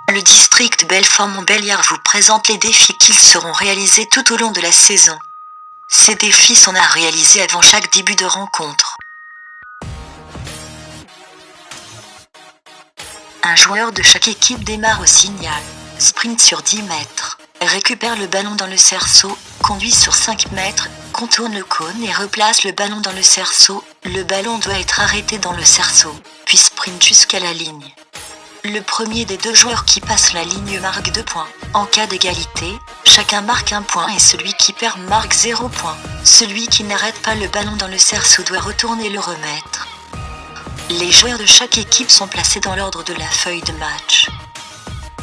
Le district Belfort-Montbéliard vous présente les défis qui seront réalisés tout au long de la saison. Ces défis sont à réaliser avant chaque début de rencontre. Un joueur de chaque équipe démarre au signal, sprint sur 10 mètres, récupère le ballon dans le cerceau, conduit sur 5 mètres, contourne le cône et replace le ballon dans le cerceau. Le ballon doit être arrêté dans le cerceau, puis sprint jusqu'à la ligne. Le premier des deux joueurs qui passe la ligne marque 2 points. En cas d'égalité, chacun marque 1 point et celui qui perd marque 0 point. Celui qui n'arrête pas le ballon dans le cerceau doit retourner le remettre. Les joueurs de chaque équipe sont placés dans l'ordre de la feuille de match.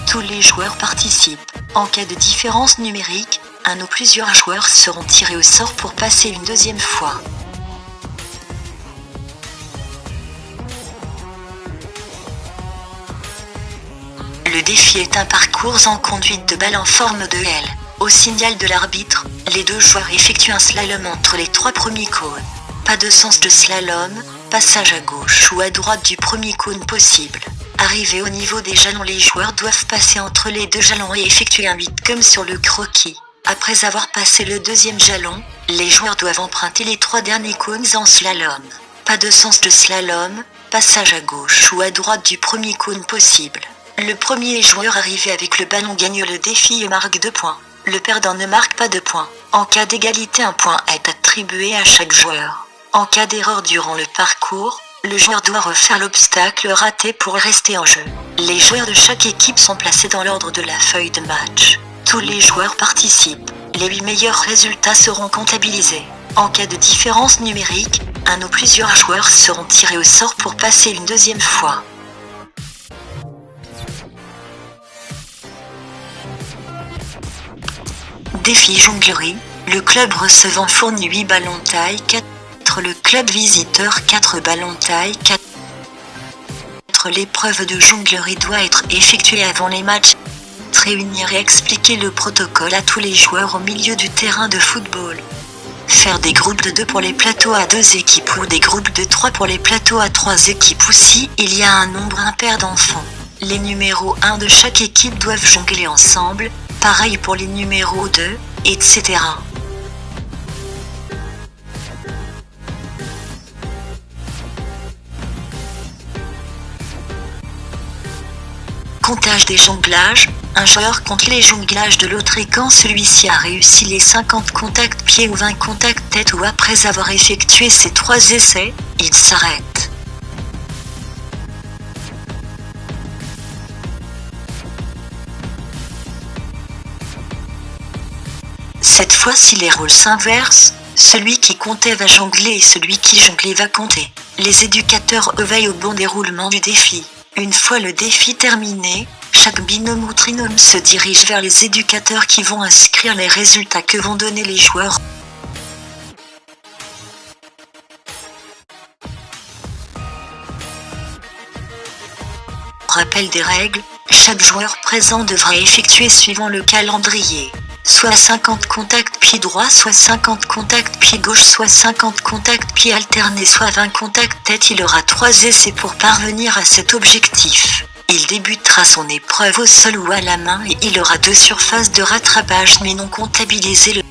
Tous les joueurs participent. En cas de différence numérique, un ou plusieurs joueurs seront tirés au sort pour passer une deuxième fois. Le défi est un parcours en conduite de balle en forme de L. Au signal de l'arbitre, les deux joueurs effectuent un slalom entre les 3 premiers cônes. Pas de sens de slalom, passage à gauche ou à droite du premier cône possible. Arrivés au niveau des jalons, les joueurs doivent passer entre les 2 jalons et effectuer un 8 comme sur le croquis. Après avoir passé le 2e jalon, les joueurs doivent emprunter les 3 derniers cônes en slalom. Pas de sens de slalom, passage à gauche ou à droite du premier cône possible. Le premier joueur arrivé avec le ballon gagne le défi et marque 2 points. Le perdant ne marque pas de points. En cas d'égalité, 1 point est attribué à chaque joueur. En cas d'erreur durant le parcours, le joueur doit refaire l'obstacle raté pour rester en jeu. Les joueurs de chaque équipe sont placés dans l'ordre de la feuille de match. Tous les joueurs participent. Les 8 meilleurs résultats seront comptabilisés. En cas de différence numérique, un ou plusieurs joueurs seront tirés au sort pour passer une deuxième fois. Défi jonglerie, le club recevant fournit 8 ballons taille 4, le club visiteur 4 ballons taille 4. L'épreuve de jonglerie doit être effectuée avant les matchs. Réunir et expliquer le protocole à tous les joueurs au milieu du terrain de football. Faire des groupes de 2 pour les plateaux à 2 équipes ou des groupes de 3 pour les plateaux à 3 équipes ou si il y a un nombre impair d'enfants. Les numéros 1 de chaque équipe doivent jongler ensemble, pareil pour les numéros 2, etc. Comptage des jonglages, un joueur compte les jonglages de l'autre et quand celui-ci a réussi les 50 contacts pieds ou 20 contacts tête ou après avoir effectué ces 3 essais, il s'arrête. Cette fois-ci les rôles s'inversent, celui qui comptait va jongler et celui qui jonglait va compter. Les éducateurs veillent au bon déroulement du défi. Une fois le défi terminé, chaque binôme ou trinôme se dirige vers les éducateurs qui vont inscrire les résultats que vont donner les joueurs. Rappel des règles, chaque joueur présent devra effectuer suivant le calendrier. Soit 50 contacts pied droit, soit 50 contacts pied gauche, soit 50 contacts pied alternés, soit 20 contacts tête. Il aura 3 essais pour parvenir à cet objectif. Il débutera son épreuve au sol ou à la main et il aura 2 surfaces de rattrapage mais non comptabilisées.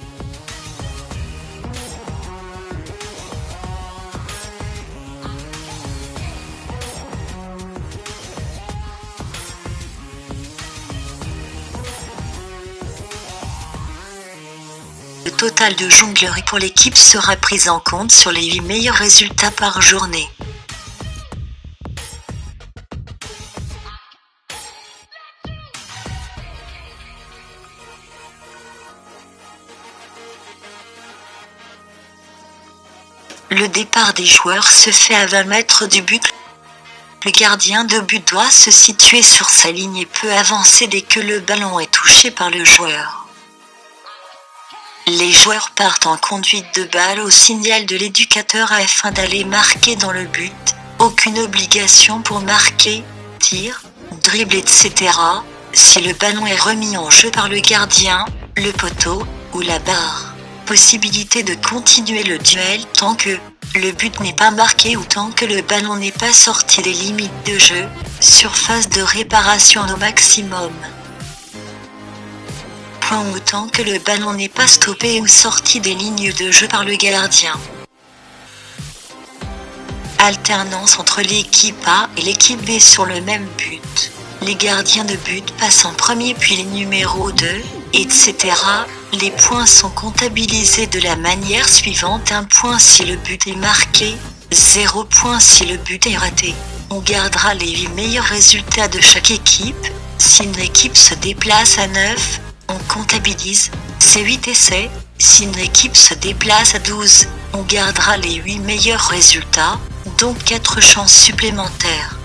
Le total de jonglerie pour l'équipe sera pris en compte sur les 8 meilleurs résultats par journée. Le départ des joueurs se fait à 20 mètres du but. Le gardien de but doit se situer sur sa ligne et peut avancer dès que le ballon est touché par le joueur. Les joueurs partent en conduite de balle au signal de l'éducateur afin d'aller marquer dans le but. Aucune obligation pour marquer, tir, dribble, etc. si le ballon est remis en jeu par le gardien, le poteau ou la barre. Possibilité de continuer le duel tant que Le but n'est pas marqué autant que le ballon n'est pas sorti des limites de jeu. Surface de réparation au maximum. Point autant que le ballon n'est pas stoppé ou sorti des lignes de jeu par le gardien. Alternance entre l'équipe A et l'équipe B sur le même but. Les gardiens de but passent en premier puis les numéros 2, etc. Les points sont comptabilisés de la manière suivante: 1 point si le but est marqué, 0 point si le but est raté. On gardera les 8 meilleurs résultats de chaque équipe. Si une équipe se déplace à 9, on comptabilise ses 8 essais. Si une équipe se déplace à 12, on gardera les 8 meilleurs résultats, donc 4 chances supplémentaires.